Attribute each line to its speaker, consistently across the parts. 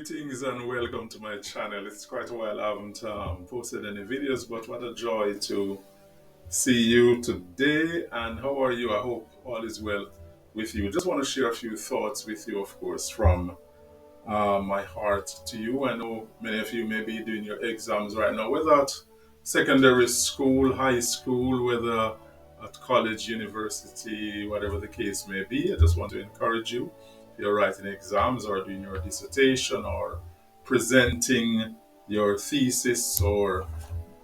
Speaker 1: Greetings and welcome to my channel. It's quite a while I haven't posted any videos, but what a joy to see you today. And how are you? I hope all is well with you. Just want to share a few thoughts with you, of course, from my heart to you. I know many of you may be doing your exams right now, whether at secondary school, high school, whether at college, university, whatever the case may be. I just want to encourage you. If you're writing exams or doing your dissertation or presenting your thesis or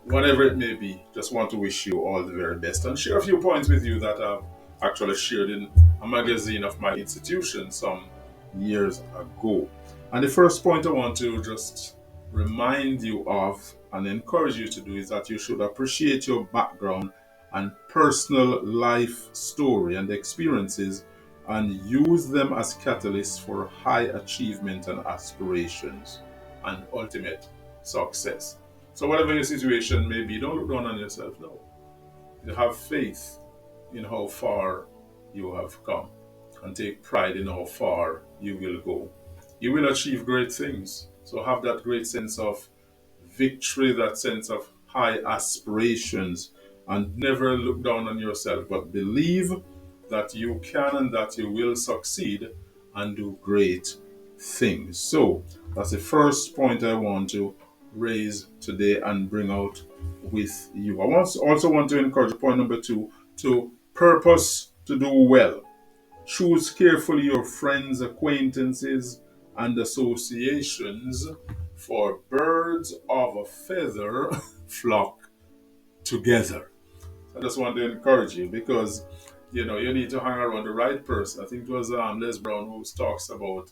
Speaker 1: whatever it may be, just want to wish you all the very best and share a few points with you that I've actually shared in a magazine of my institution some years ago. And the first point I want to just remind you of and encourage you to do is that you should appreciate your background and personal life story and experiences and use them as catalysts for high achievement and aspirations and ultimate success. So whatever your situation may be, don't look down on yourself. No. You have faith in how far you have come and take pride in how far you will go. You will achieve great things. So have that great sense of victory, that sense of high aspirations, and never look down on yourself, but believe that you can and that you will succeed and do great things. So that's the first point I want to raise today and bring out with you. Also want to encourage point number two to purpose to do well. Choose carefully your friends, acquaintances, and associations, for birds of a feather flock together. I just want to encourage you because you need to hang around the right person. I think it was Les Brown who talks about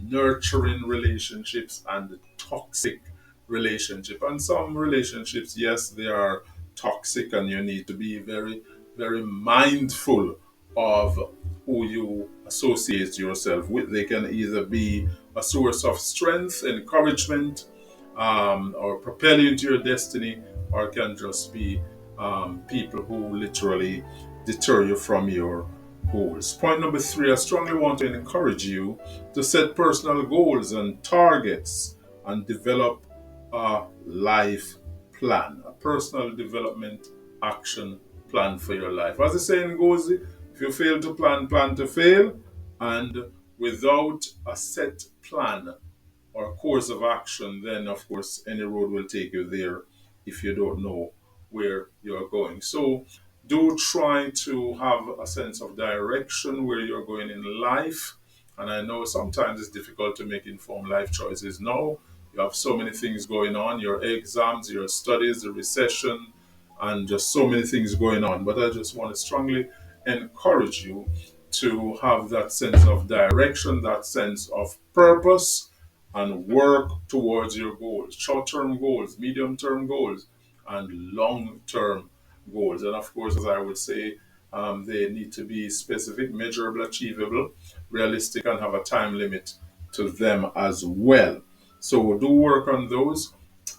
Speaker 1: nurturing relationships and toxic relationship. And some relationships, yes, they are toxic, and you need to be very, very mindful of who you associate yourself with. They can either be a source of strength, encouragement, or propel you into your destiny, or can just be people who literally deter you from your goals. Point number three, I strongly want to encourage you to set personal goals and targets and develop a life plan, a personal development action plan for your life. As the saying goes, if you fail to plan, plan to fail. And without a set plan or course of action, then of course any road will take you there if you don't know where you're going. So do try to have a sense of direction where you're going in life. And I know sometimes it's difficult to make informed life choices now. You have so many things going on, your exams, your studies, the recession, and just so many things going on. But I just want to strongly encourage you to have that sense of direction, that sense of purpose, and work towards your goals, short-term goals, medium-term goals, and long-term goals. And of course, as I would say, they need to be specific, measurable, achievable, realistic, and have a time limit to them as well. So do work on those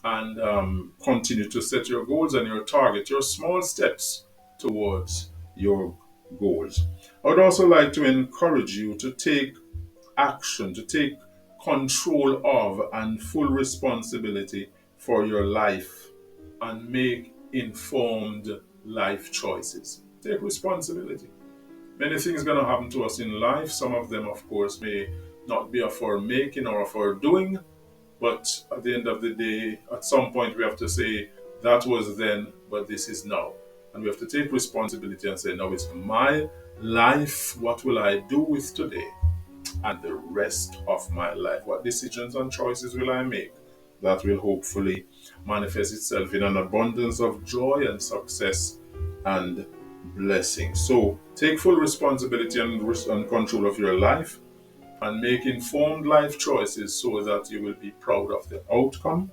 Speaker 1: and continue to set your goals and your target, your small steps towards your goals. I would also like to encourage you to take action, to take control of and full responsibility for your life and make informed life choices. Take responsibility. Many things going to happen to us in life. Some of them, of course, may not be of our making or of our doing, but at the end of the day, at some point we have to say, that was then, but this is now. And we have to take responsibility and say, now it's my life. What will I do with today and the rest of my life? What decisions and choices will I make that will hopefully manifest itself in an abundance of joy and success and blessing? So take full responsibility and control of your life and make informed life choices so that you will be proud of the outcome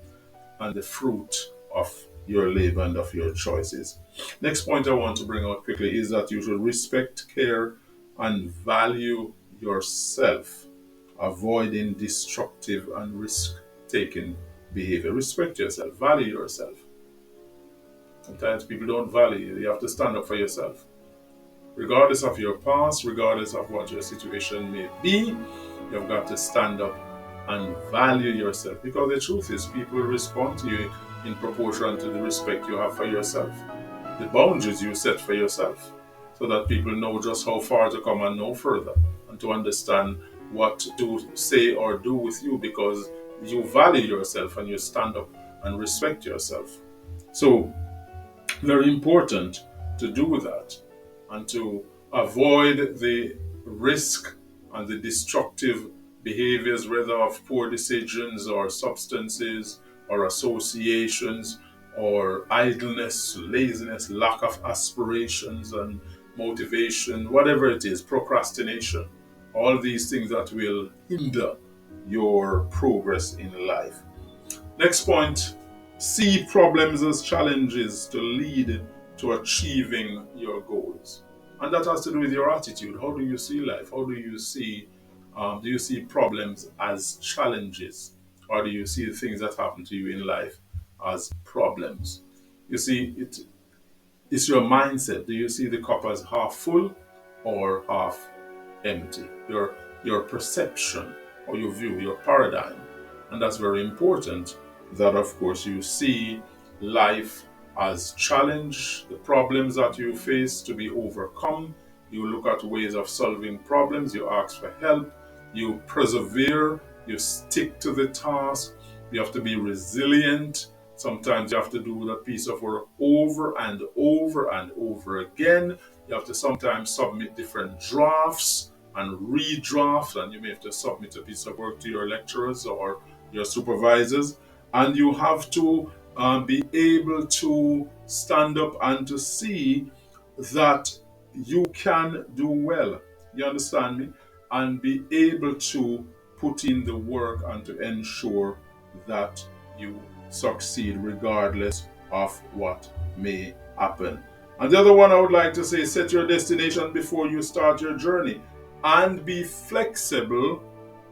Speaker 1: and the fruit of your labor and of your choices. Next point I want to bring out quickly is that you should respect, care, and value yourself, avoiding destructive and risk-taking behavior. Respect yourself, value yourself. Sometimes people don't value you. You have to stand up for yourself. Regardless of your past, regardless of what your situation may be, you've got to stand up and value yourself. Because the truth is, people respond to you in proportion to the respect you have for yourself, the boundaries you set for yourself, so that people know just how far to come and no further, and to understand what to say or do with you because you value yourself and you stand up and respect yourself. So, very important to do that and to avoid the risk and the destructive behaviors, whether of poor decisions or substances or associations or idleness, laziness, lack of aspirations and motivation, whatever it is, procrastination, all these things that will hinder your progress in life. Next point, see problems as challenges to lead to achieving your goals. And that has to do with your attitude. How do you see life? How do you see problems as challenges? Or do you see the things that happen to you in life as problems? You see, it's your mindset. Do you see the cup as half full or half empty? Your perception or your view, your paradigm. And that's very important that of course you see life as challenge, the problems that you face to be overcome. You look at ways of solving problems, you ask for help, you persevere, you stick to the task, you have to be resilient. Sometimes you have to do that piece of work over and over and over again. You have to sometimes submit different drafts and redraft, and you may have to submit a piece of work to your lecturers or your supervisors, and you have to be able to stand up and to see that you can do well. You understand me? And be able to put in the work and to ensure that you succeed regardless of what may happen. And the other one I would like to say, set your destination before you start your journey and be flexible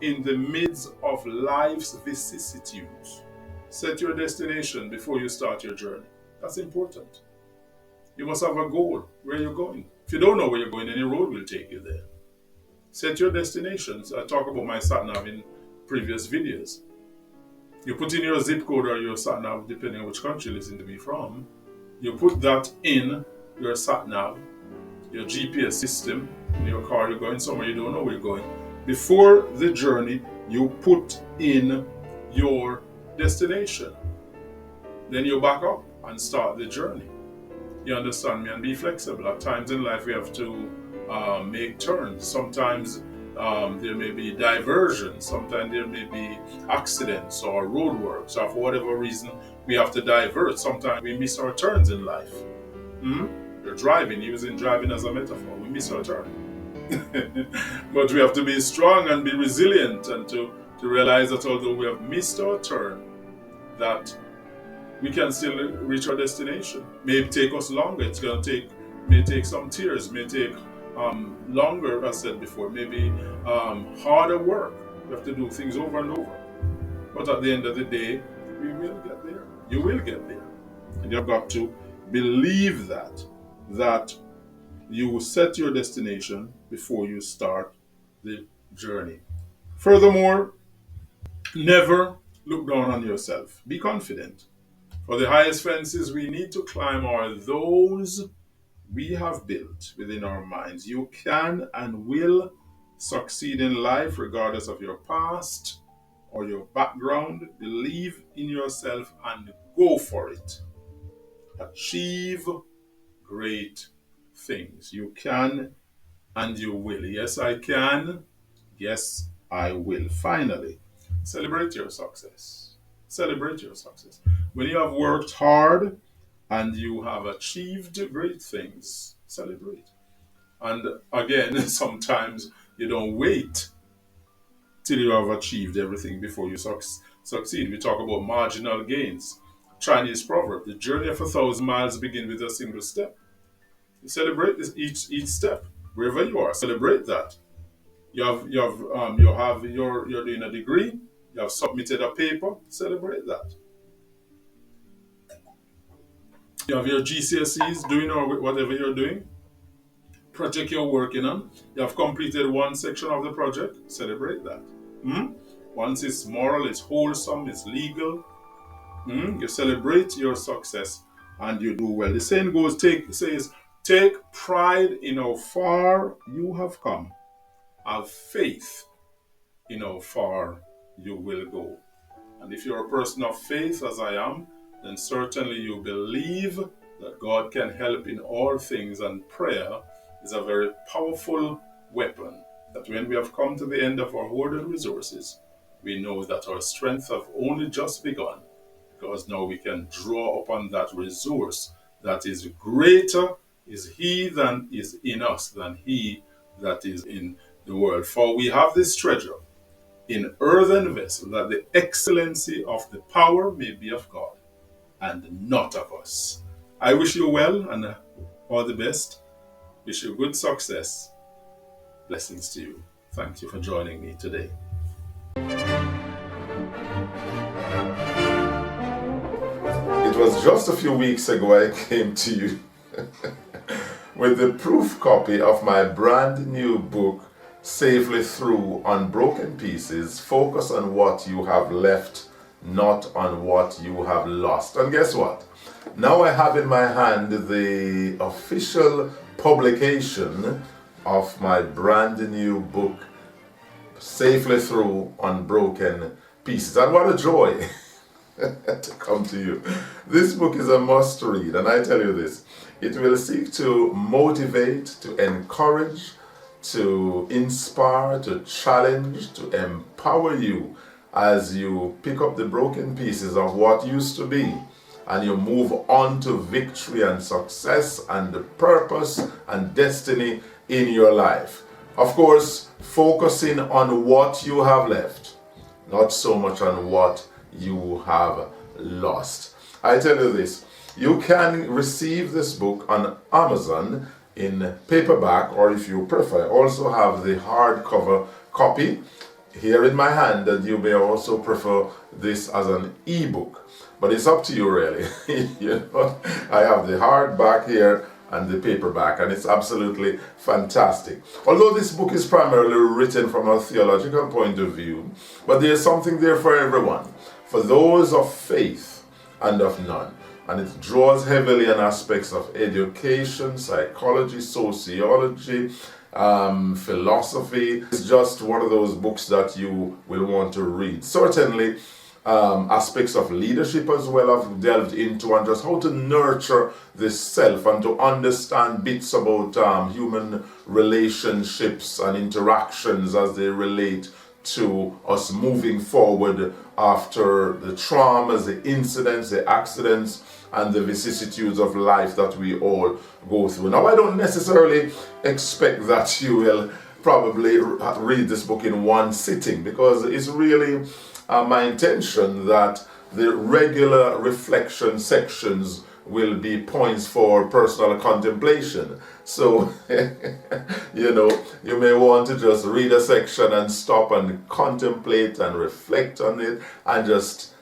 Speaker 1: in the midst of life's vicissitudes. Set your destination before you start your journey. That's important. You must have a goal where you're going. If you don't know where you're going, any road will take you there. Set your destinations. I talk about my sat nav in previous videos. You put in your zip code or your sat nav, depending on which country you listen to me from. You put that in your sat nav, your GPS system, in your car. You're going somewhere you don't know where you're going. Before the journey, you put in your destination. Then you back up and start the journey. You understand me? And be flexible. At times in life, we have to make turns. Sometimes there may be diversions. Sometimes there may be accidents or roadworks. Or for whatever reason, we have to divert. Sometimes we miss our turns in life. You're driving, using driving as a metaphor. We miss our turn. But we have to be strong and be resilient and to realize that although we have missed our turn, that we can still reach our destination. May take us longer. May take some tears, may take longer, as I said before, maybe harder work. We have to do things over and over. But at the end of the day, we will get there. You will get there. And you've got to believe that you will set your destination before you start the journey. Furthermore, never look down on yourself. Be confident. For the highest fences we need to climb are those we have built within our minds. You can and will succeed in life regardless of your past or your background. Believe in yourself and go for it. Achieve great things. You can and you will. Yes, I can. Yes, I will. Finally, celebrate your success. Celebrate your success. When you have worked hard and you have achieved great things, celebrate. And again, sometimes you don't wait till you have achieved everything before you succeed. We talk about marginal gains. Chinese proverb: the journey of 1,000 miles begins with a single step. You celebrate this each step wherever you are. Celebrate that. You're doing a degree. You have submitted a paper. Celebrate that. You have your GCSEs doing or whatever you're doing. Project you're working on. You have completed one section of the project. Celebrate that. Hmm? Once it's moral, it's wholesome, it's legal, you celebrate your success and you do well. The saying goes, take pride in how far you have come. Have faith in how far you will go. And if you're a person of faith, as I am, then certainly you believe that God can help in all things, and prayer is a very powerful weapon. That when we have come to the end of our hoarded resources, we know that our strength have only just begun, because now we can draw upon that resource that is greater is he that is in us than he that is in the world. For we have this treasure in earthen vessels, that the excellency of the power may be of God and not of us. I wish you well and all the best. Wish you good success. Blessings to you. Thank you for joining me today. It was just a few weeks ago I came to you with the proof copy of my brand new book, Safely Through Unbroken Pieces. Focus on what you have left, not on what you have lost. And guess what? Now I have in my hand the official publication of my brand new book, Safely Through Unbroken Pieces. And what a joy to come to you. This book is a must read, and I tell you this, it will seek to motivate, to encourage, to inspire, to challenge, to empower you as you pick up the broken pieces of what used to be and you move on to victory and success and the purpose and destiny in your life. Of course, focusing on what you have left, not so much on what you have lost. I tell you this, you can receive this book on Amazon in paperback, or if you prefer, I also have the hardcover copy here in my hand, and you may also prefer this as an ebook. But it's up to you really. You know, I have the hardback here and the paperback, and it's absolutely fantastic. Although this book is primarily written from a theological point of view, but there's something there for everyone, for those of faith and of none. And it draws heavily on aspects of education, psychology, sociology, philosophy. It's just one of those books that you will want to read. Certainly, aspects of leadership as well I've delved into, and just how to nurture the self and to understand bits about human relationships and interactions as they relate to us moving forward after the traumas, the incidents, the accidents, and the vicissitudes of life that we all go through. Now, I don't necessarily expect that you will probably read this book in one sitting, because it's really my intention that the regular reflection sections will be points for personal contemplation. So, you know, you may want to just read a section and stop and contemplate and reflect on it and just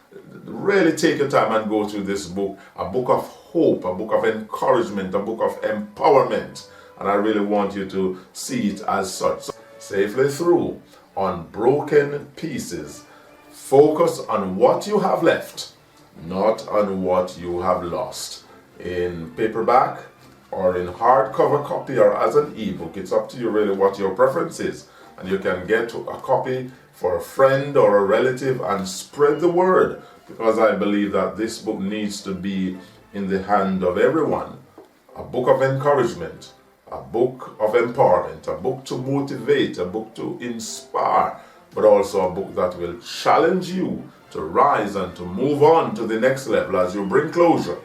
Speaker 1: really take your time and go through this book, a book of hope, a book of encouragement, a book of empowerment. And I really want you to see it as such. So, Safely Through Unbroken Pieces. Focus on what you have left, not on what you have lost. In paperback or in hardcover copy or as an ebook, it's up to you really what your preference is. And you can get a copy for a friend or a relative and spread the word, because I believe that this book needs to be in the hand of everyone. A book of encouragement, a book of empowerment, a book to motivate, a book to inspire, but also a book that will challenge you to rise and to move on to the next level as you bring closure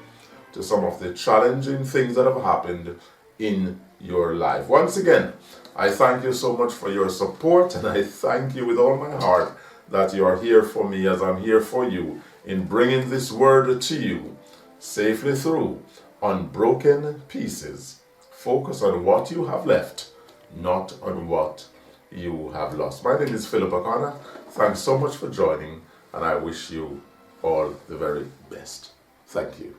Speaker 1: to some of the challenging things that have happened in your life. Once again, I thank you so much for your support, and I thank you with all my heart that you are here for me as I'm here for you in bringing this word to you. Safely Through Unbroken Pieces. Focus on what you have left, not on what you have lost. My name is Phillip O'Connor. Thanks so much for joining, and I wish you all the very best. Thank you.